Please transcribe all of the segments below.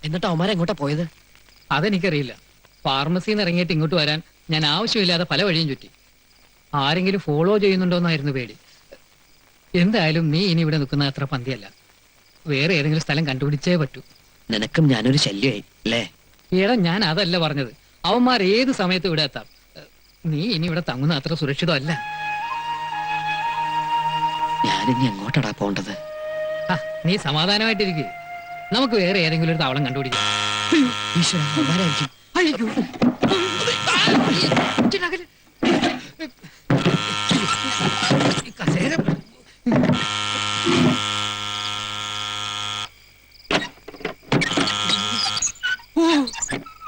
എന്നിട്ട് അവന്മാരെ എങ്ങോട്ടാ പോയത്? അതെനിക്കറിയില്ല. ഫാർമസിന്ന് ഇറങ്ങിയിട്ട് ഇങ്ങോട്ട് വരാൻ ഞാൻ ആവശ്യമില്ലാതെ പല വഴിയും ചുറ്റി. ആരെങ്കിലും ഫോളോ ചെയ്യുന്നുണ്ടോന്നായിരുന്നു പേടി. എന്തായാലും നീ ഇനി ഇവിടെ നിൽക്കുന്ന അത്ര പന്തിയല്ല. വേറെ ഏതെങ്കിലും സ്ഥലം കണ്ടുപിടിച്ചേ പറ്റൂ. നിനക്കും ഞാനൊരു ശല്യമായി അല്ലേ? ഈടാ, ഞാൻ അതല്ല പറഞ്ഞത്. അവന്മാർ ഏത് സമയത്തും ഇവിടെ എത്താം. നീ ഇനി ഇവിടെ തങ്ങുന്ന അത്ര സുരക്ഷിതമല്ല. ഞാനിനി എങ്ങോട്ടാടാ പോണ്ടത്? നീ സമാധാനമായിട്ടിരിക്കുക. നമുക്ക് വേറെ ഏതെങ്കിലും ഒരു താവളം കണ്ടുപിടിക്കാം. ഈശ്വരാ, അവന്മാരായിരിക്കും. അയ്യോ. കസേര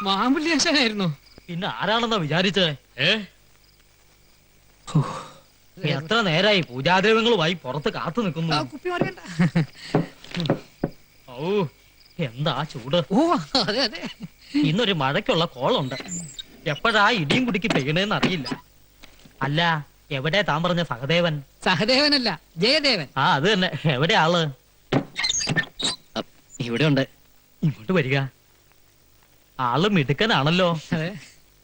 മാമ്പുള്ളിയാശാനായിരുന്നു. പിന്നെ ആരാണെന്നാ വിചാരിച്ചേ? എത്ര നേരായി പൂജാദ്രവ്യങ്ങളുമായി പുറത്ത് കാത്തു നിൽക്കുന്നു. ഓ, എന്താ ചൂട്! ഓ അതെ അതെ, ഇന്നൊരു മഴയ്ക്കുള്ള കോളുണ്ട്. എപ്പോഴാ ഇടിയും കുടിക്ക് പെയ്യണേന്ന് അറിയില്ല. അല്ല, എവിടെ താൻ പറഞ്ഞ സഹദേവൻ? സഹദേവനല്ല, ജയദേവൻ. ആ, അത് തന്നെ. എവിടെ ആള്? ഇവിടെ ഉണ്ട്. ഇങ്ങോട്ട് വരിക. ആള് മിടുക്കനാണല്ലോ.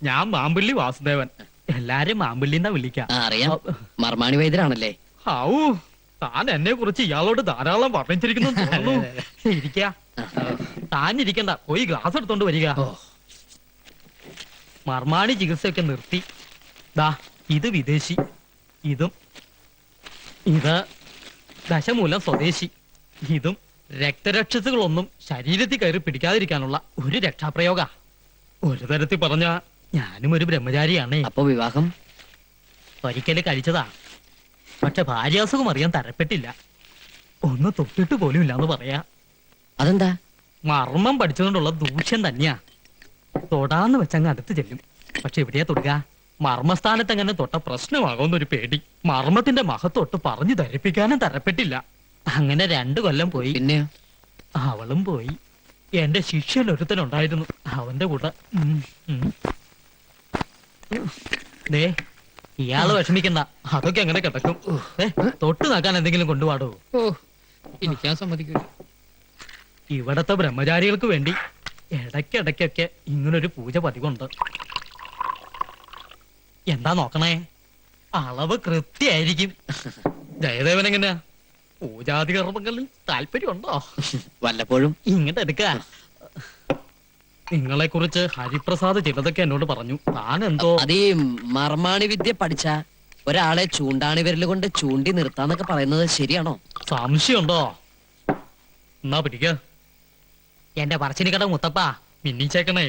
ഞാൻ മാമ്പള്ളി വാസുദേവൻ. എല്ലാരും മാമ്പള്ളിന്നാ വിളിക്കാം. അറിയാം, മർമാണി വൈദ്യരാണല്ലേ? ഔ, താൻ എന്നെ കുറിച്ച് ഇയാളോട് ധാരാളം വർണ്ണിച്ചിരിക്കുന്നു തോന്നുന്നു. ഇരിക്ക. താൻ ഇരിക്കണ്ട, പോയി ഗ്ലാസ് എടുത്തോണ്ട് വരിക. മർമാണി ചികിത്സയൊക്കെ നിർത്തി. ദാ, ഇത് വിദേശി, ഇതും ഇത് ദശമൂലം സ്വദേശി, ഇതും രക്തരക്ഷസുകളൊന്നും ശരീരത്തിൽ കയറി പിടിക്കാതിരിക്കാനുള്ള ഒരു രക്ഷാപ്രയോഗ. ഒരു തരത്തിൽ പറഞ്ഞ ഞാനും ഒരു ബ്രഹ്മചാരിയാണേ. അപ്പൊ വിവാഹം ഒരിക്കല് കഴിച്ചതാ. പക്ഷെ ഭാര്യാസുഖം അറിയാൻ തരപ്പെട്ടില്ല. ഒന്ന് തൊട്ടിട്ട് പോലും ഇല്ലാന്ന് പറയാ. അതെന്താ? മർമ്മം പഠിച്ചുകൊണ്ടുള്ള ദൂഷ്യം തന്നെയാ. തൊടാന്ന് വെച്ചങ്ങ് അടുത്ത് ചെല്ലും. പക്ഷെ എവിടെയാ തൊടുക? മർമ്മസ്ഥാനത്ത് എങ്ങനെ തൊട്ട പ്രശ്നമാകുമെന്നൊരു പേടി. മർമ്മത്തിന്റെ മഹത്തൊട്ട് പറഞ്ഞു ധരിപ്പിക്കാനും തരപ്പെട്ടില്ല. അങ്ങനെ 2 കൊല്ലം പോയി. പിന്നെയോ? അവളും പോയി. എന്റെ ശിഷ്യൻ ഒരുത്തനുണ്ടായിരുന്നു, അവന്റെ കൂടെ. ദേ, ഇയാള് വിഷമിക്കണ്ട, അതൊക്കെ അങ്ങനെ കിടക്കും. തൊട്ട് നോക്കാൻ എന്തെങ്കിലും കൊണ്ടുപാടോ? ഓ, ഇരിക്കാൻ സമ്മതിക്കൂല. ഇവിടത്തെ ബ്രഹ്മചാരികൾക്ക് വേണ്ടി ഇടയ്ക്കിടയ്ക്കൊക്കെ ഇങ്ങനൊരു പൂജ പതിവുണ്ട്. എന്താ നോക്കണേ? അളവ് കൃത്യായിരിക്കും. ജയദേവൻ എങ്ങനെയാ? പൂജാതി കർമ്മങ്ങളിൽ താല്പര്യമുണ്ടോ? വല്ലപ്പോഴും. ഇങ്ങോട്ട് എടുക്ക. നിങ്ങളെ കുറിച്ച് ഹരിപ്രസാദ് ചിലതൊക്കെ എന്നോട് പറഞ്ഞു. താൻ എന്തോ അതീ മർമാണി വിദ്യ പഠിച്ച ഒരാളെ ചൂണ്ടാണി വിരൽ കൊണ്ട് ചൂണ്ടി നിർത്താന്നൊക്കെ പറയുന്നത് ശരിയാണോ? സംശയമുണ്ടോ? എന്നാ പിടിക്ക. എന്റെ പറച്ചിനിക്കട മുത്തപ്പ, മിന്നിച്ചേക്കണേ.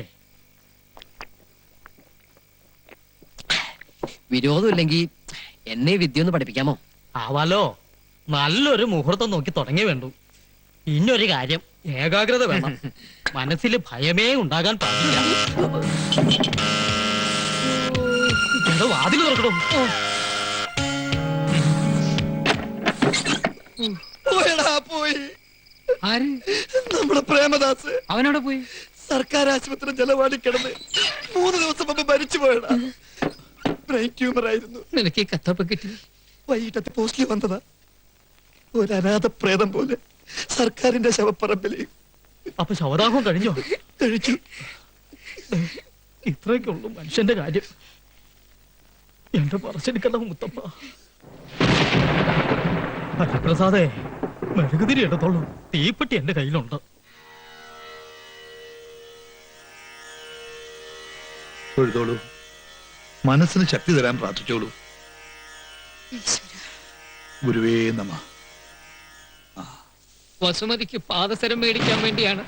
വിരോധമില്ലെങ്കിൽ എന്നെ വിദ്യ ഒന്ന് പഠിപ്പിക്കാമോ? ആവാലോ. നല്ലൊരു മുഹൂർത്തം നോക്കി തുടങ്ങി വേണ്ടു. ഇന്നൊരു കാര്യം, ഏകാഗ്രത വേണം. മനസ്സിൽ ഭയമേ ഉണ്ടാകാൻ പാടില്ല. എന്തോ വാതിൽ തുറക്കണോ? പോയി. ആര്? നമ്മുടെ പ്രേമദാസ്. അവനോടെ പോയി? സർക്കാർ ആശുപത്രി ജലവാടി കിടന്ന് 3 ദിവസം മുമ്പ് മരിച്ചു പോയടാ. ബ്രെയിൻ ട്യൂമർ ആയിരുന്നു. നിനക്ക് ഈ കത്തൊക്കെ കിട്ടി? വൈകിട്ടത്തെ പോസ്റ്റിൽ വന്നതാ. ഒരു അനാഥ പ്രേതം പോലെ സർക്കാരിന്റെ ശവപ്പറമ്പിൽ. അപ്പൊ ശവദാഹം കഴിഞ്ഞോ? കഴിച്ചു. ഇത്രയൊക്കെയുള്ളൂ മനുഷ്യന്റെ കാര്യം. എന്റെ പറച്ചെടുക്കണ്ട മുത്തപ്പ. ഹരിപ്രസാദേ, മെഴുകുതിരി എടുത്തോളൂ. തീപ്പെട്ടി എന്റെ കയ്യിലുണ്ട്. തൊഴുതോളൂ. മനസ്സിന് ശക്തി തരാൻ പ്രാർത്ഥിച്ചോളൂ. ഗുരുവേ നമഃ. വസുമതിക്ക് പാദസരം മേടിക്കാൻ വേണ്ടിയാണ്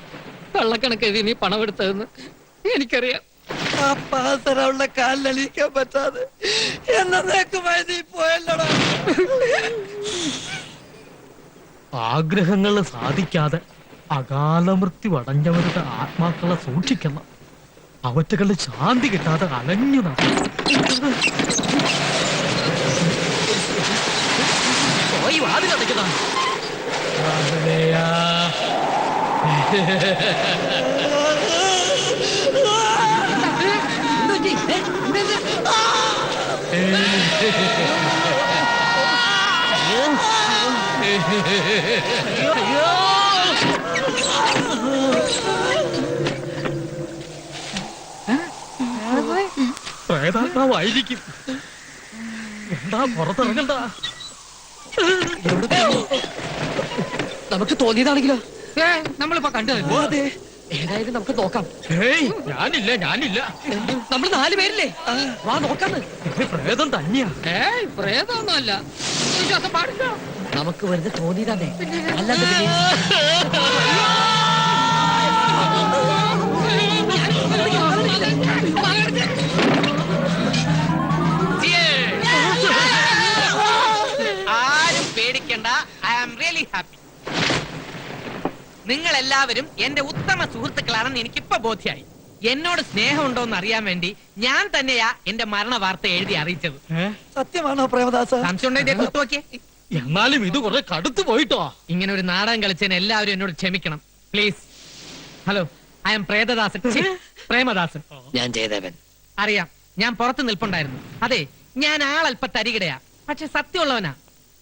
കള്ളക്കണക്കെഴുതി നീ പണമെടുത്തതെന്ന് എനിക്കറിയാം. ആ പാദസരമുള്ള കാലിലണിയിക്കാൻ പറ്റാതെ എന്നേക്കുമായി നീ പോയല്ലോടാ. ആഗ്രഹങ്ങൾ സാധിക്കാതെ അകാലമൃത്യു അടഞ്ഞവരുടെ ആത്മാക്കളെ സൂക്ഷിക്കണം. അവറ്റകളുടെ ശാന്തി കിട്ടാതെ അലഞ്ഞു പോയി വാതിലടയ്ക്കുന്ന സ്വഭാവമായിരിക്കും. എന്താ പുറത്തിറങ്ങണ്ട. നമുക്ക് തോന്നിയതാണെങ്കിലോ? നമ്മളിപ്പോ കണ്ടത് അതെ, ഏതായാലും നമുക്ക് നോക്കാം. ഏയ് ഞാനില്ല. നമ്മൾ 4 പേരില്ലേ? വാ നോക്കാന്ന്. പ്രേതം തന്നെയാ. പ്രേതമൊന്നുമല്ല, വിശ്വാസം പാടില്ല. നമുക്ക് വെറുതെ തോന്നിയതാണേ, അല്ലാതെ പിന്നെ ആരും പേടിക്കണ്ട. I am really happy. നിങ്ങൾ എല്ലാവരും എന്റെ ഉത്തമ സുഹൃത്തുക്കളാണെന്ന് എനിക്കിപ്പോ ബോധ്യായി. എന്നോട് സ്നേഹമുണ്ടോ എന്ന് അറിയാൻ വേണ്ടി ഞാൻ തന്നെയാ എന്റെ മരണ വാർത്ത എഴുതി അറിയിച്ചത്. സത്യമാണോ പ്രേമദാസ? സംശയം ഉണ്ടോ? ഇതേ കുത്തു നോക്കിയേ. എന്നാലും ഇത് കുറെ കടുത്തു പോയിട്ടോ. ഇങ്ങനെ ഒരു നാടകം കളിച്ചതിന് എല്ലാവരും എന്നോട് ക്ഷമിക്കണം please. Hello, I am Prethadasan, ഛി, പ്രേമദാസൻ. ഞാൻ ജയദേവൻ. അറിയാം, ഞാൻ പുറത്ത് നിൽപ്പുണ്ടായിരുന്നു. അതെ, ഞാൻ ആളല്പ തരികിടയാ, പക്ഷെ സത്യമുള്ളവനാ.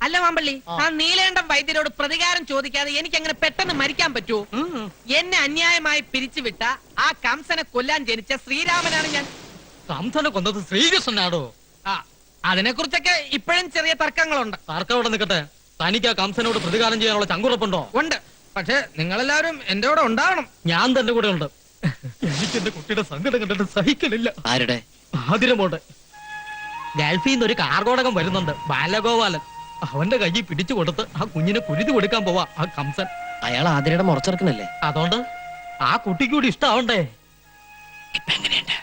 അല്ല മാമ്പള്ളി, ആ നീലേണ്ടം വൈദ്യരോട് പ്രതികാരം ചോദിക്കാതെ എനിക്ക് അങ്ങനെ പെട്ടെന്ന് മരിക്കാൻ പറ്റൂ? എന്നെ അന്യായമായി പിരിച്ചുവിട്ട ആ കംസനെ കൊല്ലാൻ ജനിച്ച ശ്രീരാമനാണ് ഞാൻ. കംസനെ കൊന്നത് ശ്രീകൃഷ്ണനാടോ? ആ, അതിനെ കുറിച്ചൊക്കെ ഇപ്പോഴും ചെറിയ തർക്കങ്ങളുണ്ട്. ആർക്കവിടെ അവിടെ നിൽക്കട്ടെ. തനിക്ക് ആ കംസനോട് പ്രതികാരം ചെയ്യാനുള്ള ചങ്കുറപ്പുണ്ടോ? ഉണ്ട്, പക്ഷെ നിങ്ങളെല്ലാവരും എന്റെ കൂടെ ഉണ്ടാവണം. ഞാൻ തന്റെ കൂടെ ഉണ്ട്. എനിക്ക് എന്റെ കുട്ടിയുടെ സങ്കടം കണ്ടിട്ട് സഹിക്കലില്ല. ആരുടെ? ആതിരമോടെ. ഗൾഫിൽ നിന്ന് ഒരു കാർഗോടകം വരുന്നുണ്ട്, ബാലഗോപാലൻ. അവന്റെ കയ്യിൽ പിടിച്ചു കൊടുത്ത് ആ കുഞ്ഞിനെ കുരുതി കൊടുക്കാൻ പോവാ ആ കംസൻ. അയാൾ ആതിരയുടെ മുറച്ചെറുക്കനല്ലേ? അതുകൊണ്ട് ആ കുട്ടിക്ക് കൂടി ഇഷ്ടാവണ്ടേ? ഇപ്പൊ എങ്ങനെയുണ്ട്?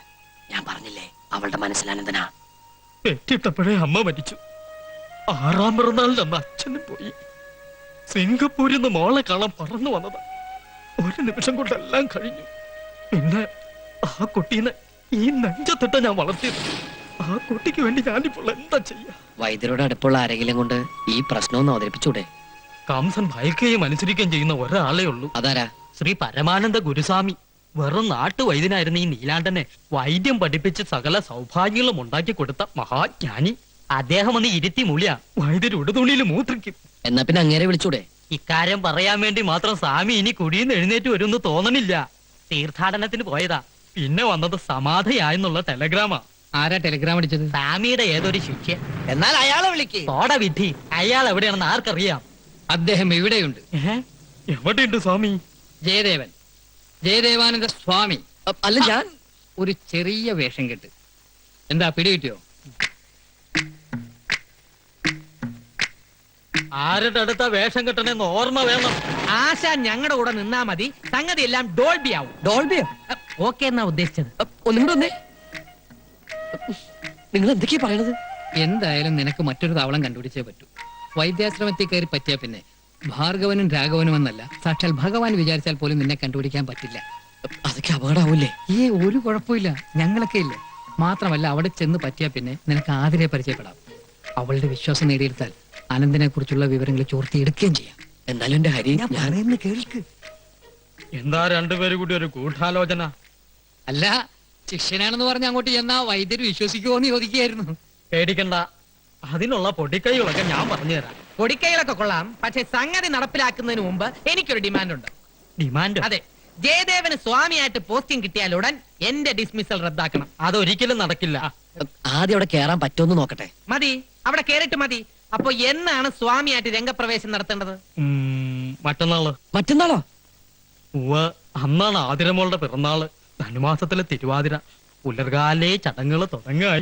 ഞാൻ പറഞ്ഞില്ലേ, അവളുടെ മനസ്സിലാനന്ദനാ. പെറ്റിട്ടപ്പോഴേ അമ്മ മരിച്ചു. 6ാം പിറന്നാളിന്റെ അന്ന് അച്ഛനും പോയി. സിംഗപ്പൂരിൽ നിന്ന് മോളെ കാണാൻ പറന്നു വന്നതാ. ഒരു നിമിഷം കൊണ്ടെല്ലാം കഴിഞ്ഞു. പിന്നെ ആ കുട്ടീനെ ഈ നെഞ്ചത്തിട്ട ഞാൻ വളർത്തിയത്. ആ കുട്ടിക്ക് വേണ്ടി ഞാനിപ്പോൾ എന്താ ചെയ്യാ? വൈദ്യരോട് അടുപ്പുള്ള ആരെങ്കിലും കൊണ്ട് ഈ പ്രശ്നമൊന്ന് അവതരിപ്പിച്ചൂടെ? കംസൻ ഭയക്കുകയും അനുസരിക്കുകയും ചെയ്യുന്ന ഒരാളേ ഉള്ളൂ. അതാരാ? ശ്രീ പരമാനന്ദ ഗുരുസ്വാമി. വെറും നാട്ടുവൈദ്യനായിരുന്ന ഈ നീലാണ്ടനെ വൈദ്യം പഠിപ്പിച്ച് സകല സൗഭാഗ്യങ്ങളും ഉണ്ടാക്കി കൊടുത്ത മഹാജ്ഞാനി. അദ്ദേഹം ഒന്ന് ഇരുത്തി മൂളിയ വൈദ്യർ ഉടുതുണിയിൽ മൂത്രിക്കും. എന്നാ പിന്നെ അങ്ങേരെ വിളിച്ചൂടെ? ഇക്കാര്യം പറയാൻ വേണ്ടി മാത്രം സ്വാമി ഇനി കുടിയെന്ന് എഴുന്നേറ്റ് വരുമെന്ന് തോന്നണില്ല. തീർത്ഥാടനത്തിന് പോയതാ. പിന്നെ വന്നത് സമാധിയായെന്നുള്ള ടെലഗ്രാമാ. ആരാ ടെലിഗ്രാം അടിച്ചത്? സ്വാമിയുടെ ഏതൊരു ശിഷ്യ. എന്നാൽ അയാളെ വിളിക്ക്. തോട വിധി, അയാൾ എവിടെയാണെന്ന് ആർക്കറിയാം? അദ്ദേഹം ഇവിടെയുണ്ട്. എവിടെയുണ്ട് സ്വാമി? ജയദേവൻ, ജയദേവാനന്ദ സ്വാമി. അല്ല, ഞാൻ ഒരു ചെറിയ വേഷം കെട്ട്. എന്താ പിടികിട്ടിയോ? ആരുടെ അടുത്ത വേഷം കെട്ടണെന്ന് ഓർമ്മ വേണം. ആശ ഞങ്ങളുടെ കൂടെ നിന്നാ മതി, സംഗതി എല്ലാം ഡോൾബി ആവും. ഡോൾബിയോ? ഓക്കെ എന്നാ ഉദ്ദേശിച്ചത്. ഒന്നുകൂടെ വന്നേ. നിങ്ങൾ എന്തൊക്കെയാ പറയണത്? എന്തായാലും നിനക്ക് മറ്റൊരു താവളം കണ്ടുപിടിച്ചേ പറ്റൂ. വൈദ്യാശ്രമത്തിൽ കയറി പറ്റിയ പിന്നെ ഭാർഗവനും രാഘവനും എന്നല്ല, സാക്ഷാൽ ഭഗവാൻ വിചാരിച്ചാൽ പോലും നിന്നെ കണ്ടുപിടിക്കാൻ പറ്റില്ല. അതൊക്കെ അപകടമാവൂലേ? ഒരു കുഴപ്പമില്ല, ഞങ്ങളൊക്കെ ഇല്ലേ. മാത്രമല്ല, അവിടെ ചെന്ന് പറ്റിയ പിന്നെ നിനക്ക് ആതിരെ പരിചയപ്പെടാം. അവളുടെ വിശ്വാസം നേടിയെടുത്താൽ അനന്തനെ കുറിച്ചുള്ള വിവരങ്ങൾ ചോർത്തിയെടുക്കുകയും ചെയ്യാം. എന്നാലും എന്റെ ഹരി, പറയുന്ന കേൾക്ക്. എന്താ രണ്ടുപേരും കൂടി ഒരു ഗൂഢാലോചന? അല്ല, ശിഷ്യനാണെന്ന് പറഞ്ഞ് അങ്ങോട്ട് ചെന്നാ വൈദ്യര് വിശ്വസിക്കുമോ എന്ന് ചോദിക്കുകയായിരുന്നു. പേടിക്കണ്ട, അതിനുള്ള പൊടിക്കൈകളൊക്കെ ഞാൻ പറഞ്ഞു തരാം. പൊടിക്കൈകളൊക്കെ കൊള്ളാം, പക്ഷെ സംഗതി നടപ്പിലാക്കുന്നതിന് മുമ്പ് എനിക്കൊരു ഡിമാൻഡ് ഉണ്ട്. ഡിമാൻഡ്? അതെ, ജയദേവന് സ്വാമിയായിട്ട് പോസ്റ്റിംഗ് കിട്ടിയാൽ ഉടൻ എന്റെ ഡിസ്മിസൽ റദ്ദാക്കണം. അതൊരിക്കലും നടക്കില്ല. ആദ്യം അവിടെ കേറാൻ പറ്റുമെന്ന് നോക്കട്ടെ. മതി, അവിടെ കേറിട്ട് മതി. അപ്പൊ എന്നാണ് സ്വാമിയായിട്ട് രംഗപ്രവേശം നടത്തേണ്ടത്? മറ്റന്നാള്. മറ്റന്നാളോ? അന്നാണ് ആതിരമോളുടെ പിറന്നാള്. ധനുമാസത്തിലെ തിരുവാതിര. പുലർകാലേ ചടങ്ങുകൾ തുടങ്ങായി.